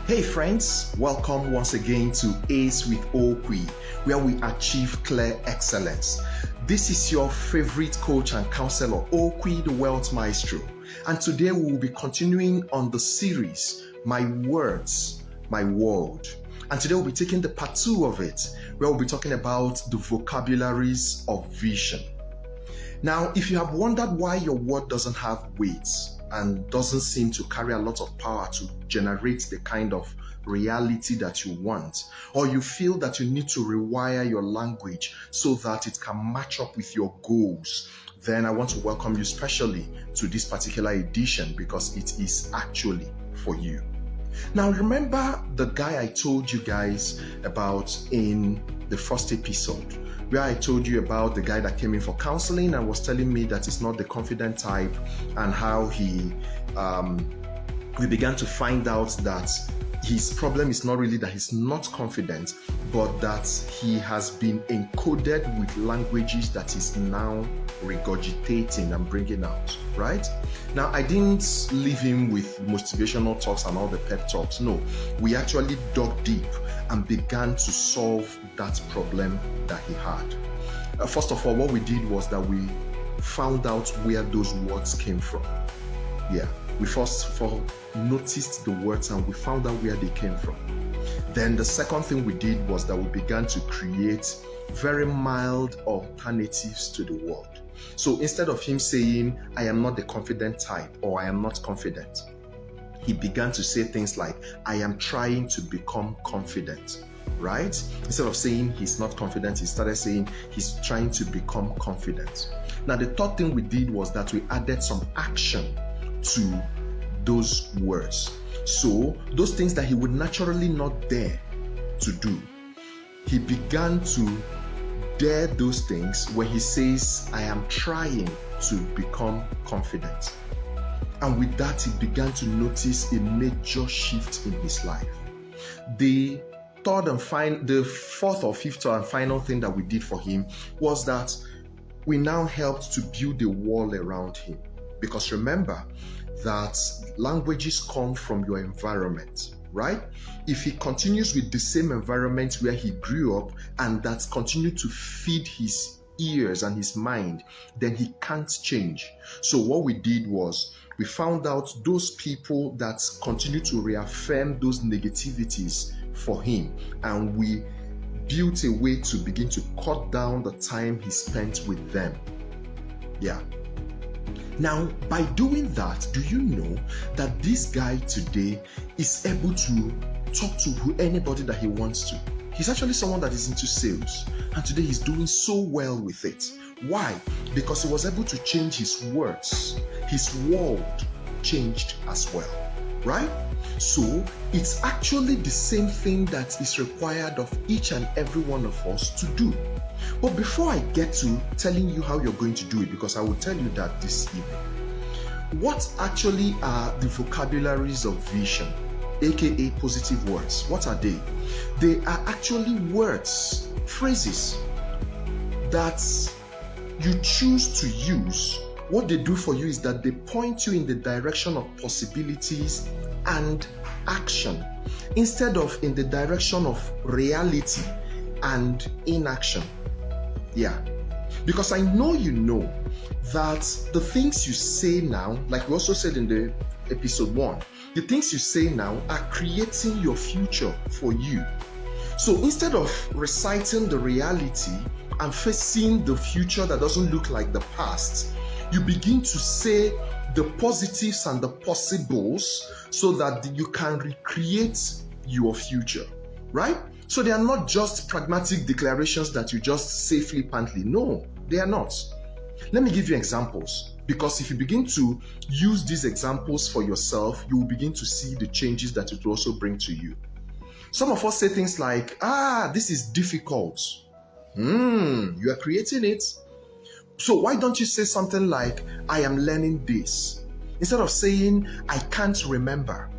Hey friends, welcome once again to Ace with Okwi, where we achieve clear excellence. This is your favorite coach and counselor, Okwi the Wealth Maestro. And today we will be continuing on the series, My Words, My World. And today we'll be taking the part 2 of it, where we'll be talking about the vocabularies of vision. Now, if you have wondered why your word doesn't have weight and doesn't seem to carry a lot of power to generate the kind of reality that you want, or you feel that you need to rewire your language so that it can match up with your goals, then I want to welcome you specially to this particular edition because it is actually for you. Now, remember the guy I told you guys about in the first episode, where I told you about the guy that came in for counseling and was telling me that he's not the confident type, and how we began to find out that his problem is not really that he's not confident, but that he has been encoded with languages that he's now regurgitating and bringing out, right? Now, I didn't leave him with motivational talks and all the pep talks. No, we actually dug deep and began to solve that problem that he had. First of all, what we did was that we found out where those words came from. Yeah, we first of all noticed the words and we found out where they came from. Then the second thing we did was that we began to create very mild alternatives to the word. So instead of him saying, I am not the confident type, or I am not confident, he began to say things like, I am trying to become confident, right? Instead of saying he's not confident, he started saying he's trying to become confident. Now, the third thing we did was that we added some action to those words. So those things that he would naturally not dare to do, he began to dare those things when he says, I am trying to become confident. And with that, he began to notice a major shift in his life. The fourth or fifth and final thing that we did for him was that we now helped to build a wall around him. Because remember that languages come from your environment, right? If he continues with the same environment where he grew up and that continued to feed his ears and his mind, then he can't change. So what we did was we found out those people that continue to reaffirm those negativities for him, and we built a way to begin to cut down the time he spent with them. Yeah. Now, by doing that, do you know that this guy today is able to talk to anybody that he wants to? He's actually someone that is into sales, and today he's doing so well with it. Why? Because he was able to change his words. His world changed as well, right? So it's actually the same thing that is required of each and every one of us to do. But before I get to telling you how you're going to do it, because I will tell you that this evening, what actually are the vocabularies of vision, aka positive words? What are they? They are actually words, phrases that you choose to use. What they do for you is that they point you in the direction of possibilities and action, instead of in the direction of reality and inaction. Yeah, because I know you know that the things you say now, like we also said in the episode 1, the things you say now are creating your future for you. So instead of reciting the reality and facing the future that doesn't look like the past, you begin to say the positives and the possibles so that you can recreate your future, right? So they are not just pragmatic declarations that you just say flippantly. No, they are not. Let me give you examples, because if you begin to use these examples for yourself, you will begin to see the changes that it will also bring to you. Some of us say things like, this is difficult. You are creating it. So why don't you say something like, I am learning this? Instead of saying, I can't remember,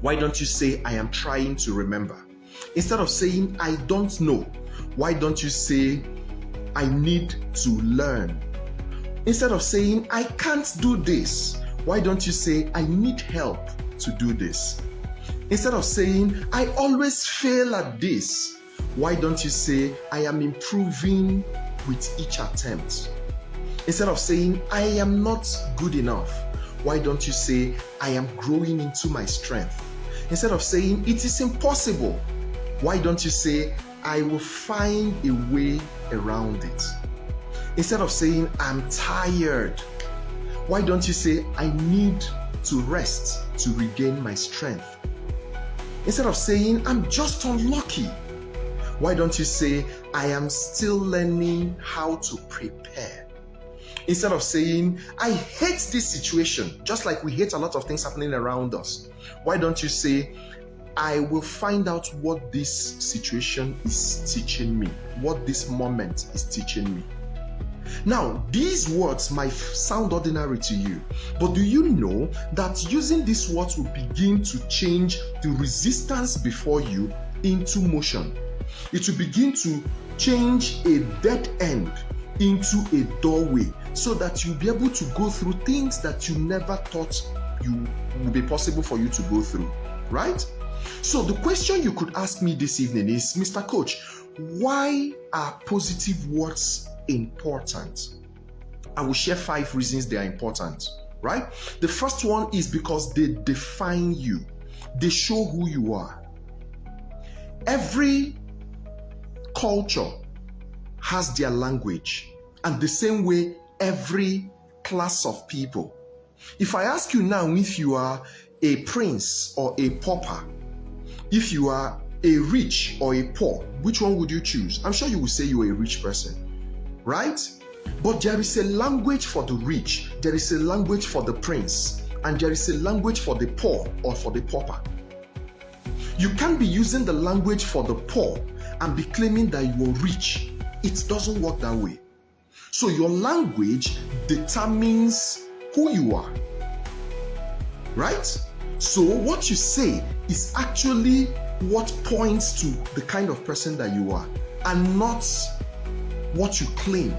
why don't you say, I am trying to remember? Instead of saying, I don't know, why don't you say, I need to learn? Instead of saying, I can't do this, why don't you say, I need help to do this? Instead of saying, I always fail at this, why don't you say, I am improving with each attempt? Instead of saying, I am not good enough, why don't you say, I am growing into my strength? Instead of saying, it is impossible, why don't you say, I will find a way around it? Instead of saying, I'm tired, why don't you say, I need to rest to regain my strength? Instead of saying, I'm just unlucky, why don't you say, I am still learning how to prepare? Instead of saying, I hate this situation, just like we hate a lot of things happening around us, why don't you say, I will find out what this situation is teaching me, what this moment is teaching me? Now, these words might sound ordinary to you, but do you know that using these words will begin to change the resistance before you into motion? It will begin to change a dead end into a doorway so that you'll be able to go through things that you never thought would be possible for you to go through, right? So the question you could ask me this evening is, Mr. Coach, why are positive words important? I will share 5 reasons they are important, right? The first one is because they define you. They show who you are. Every culture has their language, and the same way every class of people. If I ask you now if you are a prince or a pauper, if you are a rich or a poor, which one would you choose? I'm sure you will say you are a rich person, right? But there is a language for the rich, there is a language for the prince, and there is a language for the poor or for the pauper. You can't be using the language for the poor and be claiming that you are rich. It doesn't work that way. So your language determines who you are, right? So what you say is actually what points to the kind of person that you are, and not what you claim.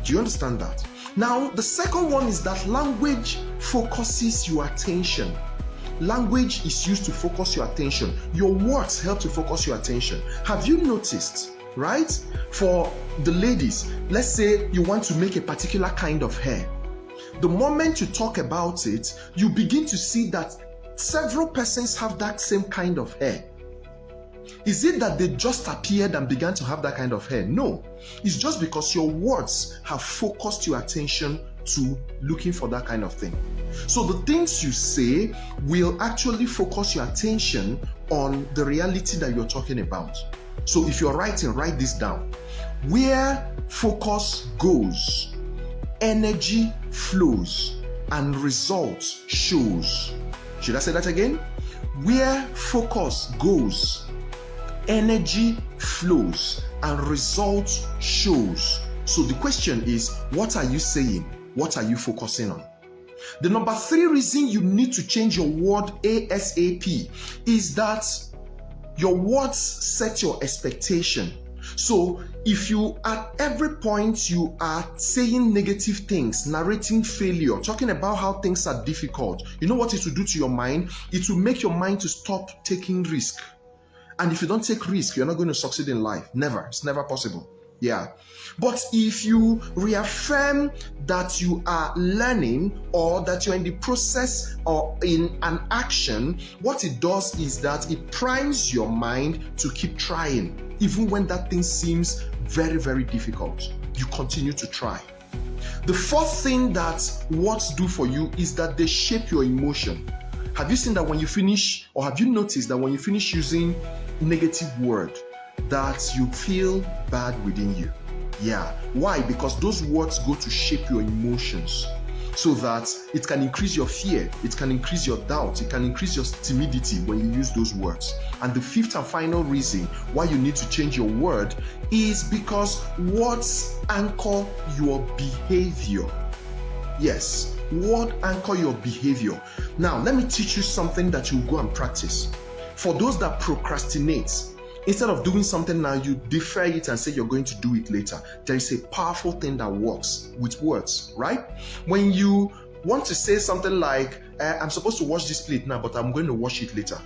Do you understand that? Now, the second one is that language focuses your attention. Language is used to focus your attention. Your words help to focus your attention. Have you noticed, right? For the ladies, let's say you want to make a particular kind of hair. The moment you talk about it, you begin to see that several persons have that same kind of hair. Is it that they just appeared and began to have that kind of hair? No. It's just because your words have focused your attention to looking for that kind of thing. So the things you say will actually focus your attention on the reality that you're talking about. So if you're writing, write this down. Where focus goes, energy flows, and results shows. Should I say that again? Where focus goes, energy flows, and results shows. So the question is, what are you saying? What are you focusing on? The number 3 reason you need to change your word ASAP is that your words set your expectation. So if you at every point you are saying negative things, narrating failure, talking about how things are difficult, you know what it will do to your mind? It will make your mind to stop taking risk. And if you don't take risk, you're not going to succeed in life. Never. It's never possible. Yeah. But if you reaffirm that you are learning or that you're in the process or in an action, what it does is that it primes your mind to keep trying. Even when that thing seems very, very difficult, you continue to try. The 4th thing that words do for you is that they shape your emotion. Have you seen that when you finish, or have you noticed that when you finish using negative word, that you feel bad within you? Yeah. Why? Because those words go to shape your emotions so that it can increase your fear, it can increase your doubt, it can increase your timidity when you use those words. And the 5th and final reason why you need to change your word is because words anchor your behavior. Yes, word anchor your behavior. Now, let me teach you something that you go and practice. For those that procrastinate, instead of doing something now, you defer it and say you're going to do it later. There is a powerful thing that works with words, right? When you want to say something like, I'm supposed to wash this plate now, but I'm going to wash it later.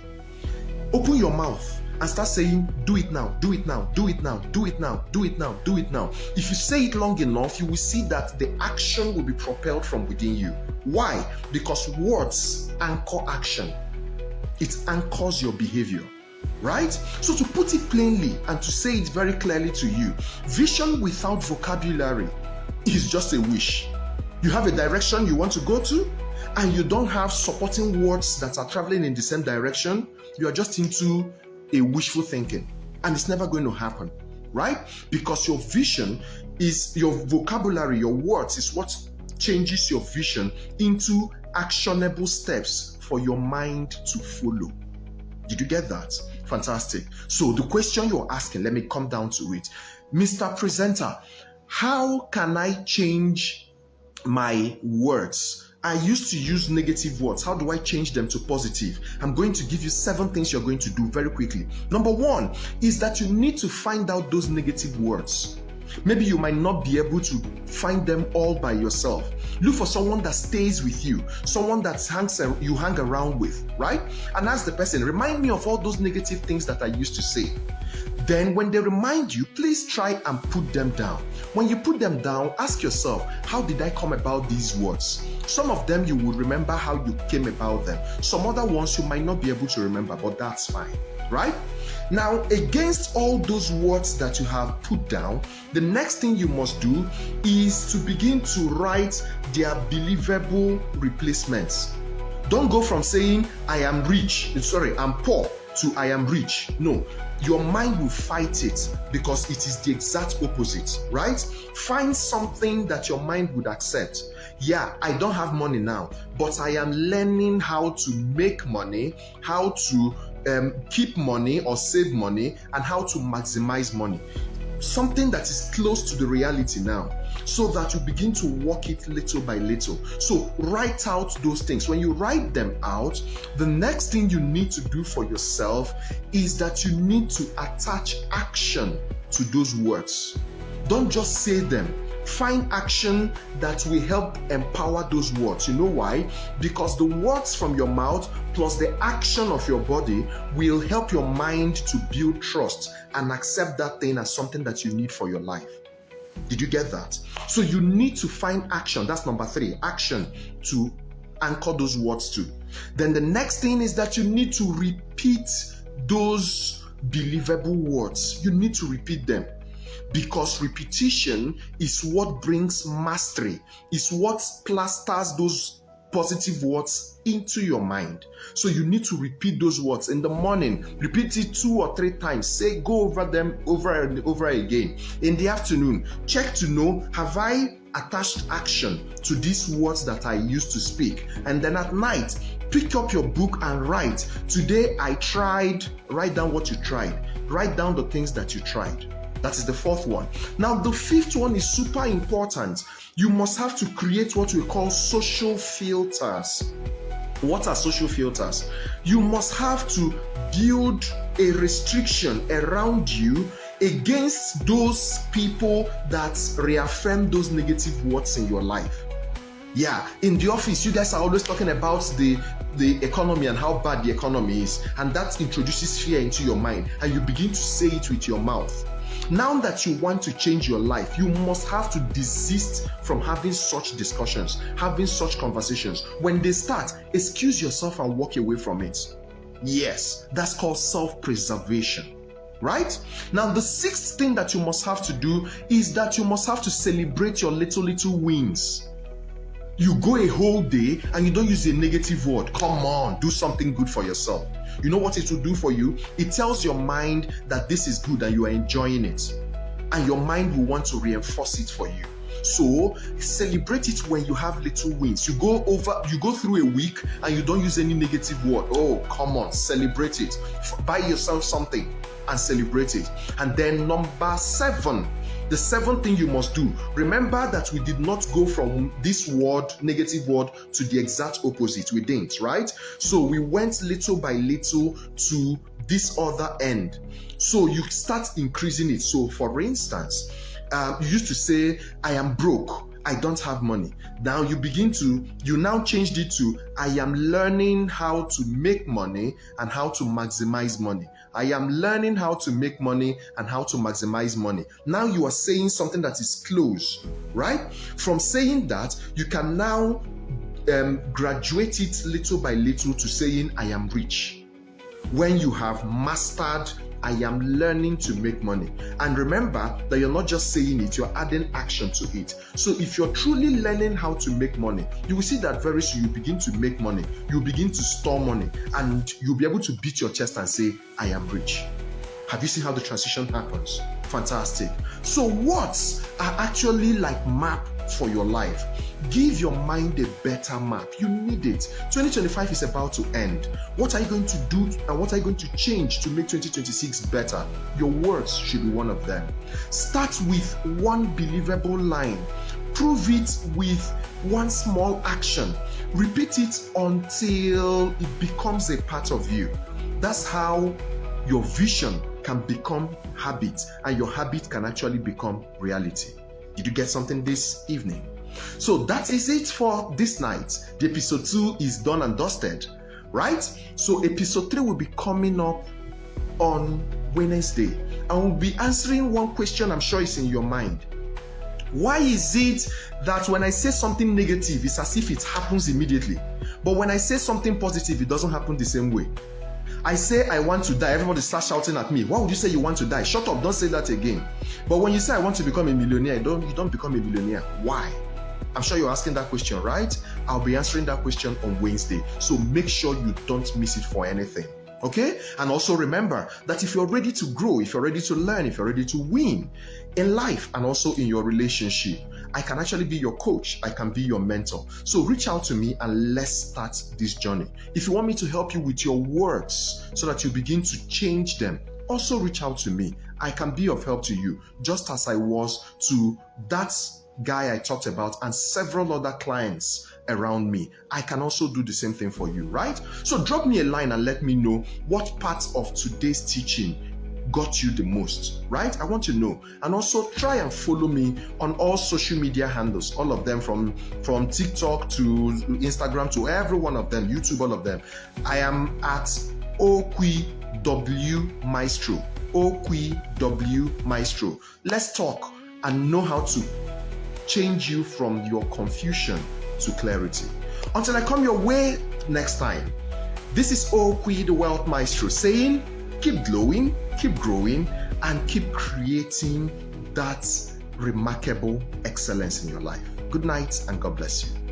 Open your mouth and start saying, do it now, do it now, do it now, do it now, do it now, do it now. If you say it long enough, you will see that the action will be propelled from within you. Why? Because words anchor action. It anchors your behavior, right? So to put it plainly and to say it very clearly to you, vision without vocabulary is just a wish. You have a direction you want to go to, and you don't have supporting words that are traveling in the same direction. You are just into a wishful thinking, and it's never going to happen, right? Because your vision is your vocabulary, your words is what changes your vision into actionable steps for your mind to follow. Did you get that? Fantastic. So the question you're asking, let me come down to it. Mr. Presenter, how can I change my words? I used to use negative words. How do I change them to positive? I'm going to give you 7 things you're going to do very quickly. Number 1 is that you need to find out those negative words. Maybe you might not be able to find them all by yourself. Look for someone that stays with you, someone that you hang around with, right? And ask the person, remind me of all those negative things that I used to say. Then when they remind you, please try and put them down. When you put them down, ask yourself, how did I come about these words? Some of them you will remember how you came about them. Some other ones you might not be able to remember, but that's fine, right? Now, against all those words that you have put down, the next thing you must do is to begin to write their believable replacements. Don't go from saying, I'm poor, to I am rich. No, your mind will fight it because it is the exact opposite, right? Find something that your mind would accept. Yeah, I don't have money now, but I am learning how to make money, how to keep money or save money, and how to maximize money. Something that is close to the reality now, so that you begin to walk it little by little. So write out those things. When you write them out, the next thing you need to do for yourself is that you need to attach action to those words. Don't just say them. Find action that will help empower those words. You know why? Because the words from your mouth plus the action of your body will help your mind to build trust and accept that thing as something that you need for your life. Did you get that? So you need to find action. That's number 3. Action to anchor those words to. Then the next thing is that you need to repeat those believable words. You need to repeat them. Because repetition is what brings mastery, is what plasters those positive words into your mind. So you need to repeat those words in the morning. Repeat it 2 or 3 times. Go over them over and over again. In the afternoon, check to know, have I attached action to these words that I used to speak? And then at night, pick up your book and write. Today I tried. Write down what you tried. Write down the things that you tried. That is the 4th one. Now, the 5th one is super important. You must have to create what we call social filters. What are social filters? You must have to build a restriction around you against those people that reaffirm those negative words in your life. Yeah, in the office, you guys are always talking about the economy and how bad the economy is, and that introduces fear into your mind, and you begin to say it with your mouth. Now that you want to change your life, you must have to desist from having such discussions, having such conversations. When they start, excuse yourself and walk away from it. Yes, that's called self-preservation, right? Now, the 6th thing that you must have to do is that you must have to celebrate your little wins. You go a whole day and you don't use a negative word. Come on, do something good for yourself. You know what it will do for you? It tells your mind that this is good and you are enjoying it. And your mind will want to reinforce it for you. So celebrate it when you have little wins. You go through a week and you don't use any negative word. Oh, come on, celebrate it. Buy yourself something and celebrate it. And then number 7, the 7th thing you must do. Remember that we did not go from this word, negative word, to the exact opposite. We didn't, right? So we went little by little to this other end. So you start increasing it. So for instance, you used to say, I am broke. I don't have money. Now you now changed it to, I am learning how to make money and how to maximize money. I am learning how to make money and how to maximize money. Now you are saying something that is close, right? From saying that, you can now graduate it little by little to saying, I am rich. When you have mastered, I am learning to make money. And remember that you're not just saying it, you're adding action to it. So if you're truly learning how to make money, you will see that very soon you begin to make money, you begin to store money, and you'll be able to beat your chest and say, I am rich. Have you seen how the transition happens? Fantastic. So words are actually like map for your life. Give your mind a better map. You need it. 2025 is about to end. What are you going to do and what are you going to change to make 2026 better? Your words should be one of them. Start with one believable line. Prove it with one small action. Repeat it until it becomes a part of you. That's how your vision can become habit, and your habit can actually become reality. Did you get something this evening? So that is it for this night. The episode 2 is done and dusted, right? So episode 3 will be coming up on Wednesday. I will be answering one question I'm sure is in your mind. Why is it that when I say something negative, it's as if it happens immediately, but when I say something positive, it doesn't happen the same way? I say I want to die, everybody starts shouting at me. Why would you say you want to die? Shut up, don't say that again. But when you say I want to become a millionaire, you don't become a millionaire. Why? I'm sure you're asking that question, right? I'll be answering that question on Wednesday. So make sure you don't miss it for anything. Okay? And also remember that if you're ready to grow, if you're ready to learn, if you're ready to win in life and also in your relationship, I can actually be your coach. I can be your mentor. So reach out to me and let's start this journey. If you want me to help you with your words so that you begin to change them, also reach out to me. I can be of help to you, just as I was to that guy I talked about and several other clients around me. I can also do the same thing for you, right? So drop me a line and let me know what part of today's teaching got you the most, right? I want to know. And also try and follow me on all social media handles, all of them from TikTok to Instagram to every one of them, YouTube, all of them. I am at OQW Maestro. OQW Maestro. Let's talk and know how to change you from your confusion to clarity. Until I come your way next time, this is Okwi the Wealth Maestro saying, keep glowing, keep growing, and keep creating that remarkable excellence in your life. Good night and God bless you.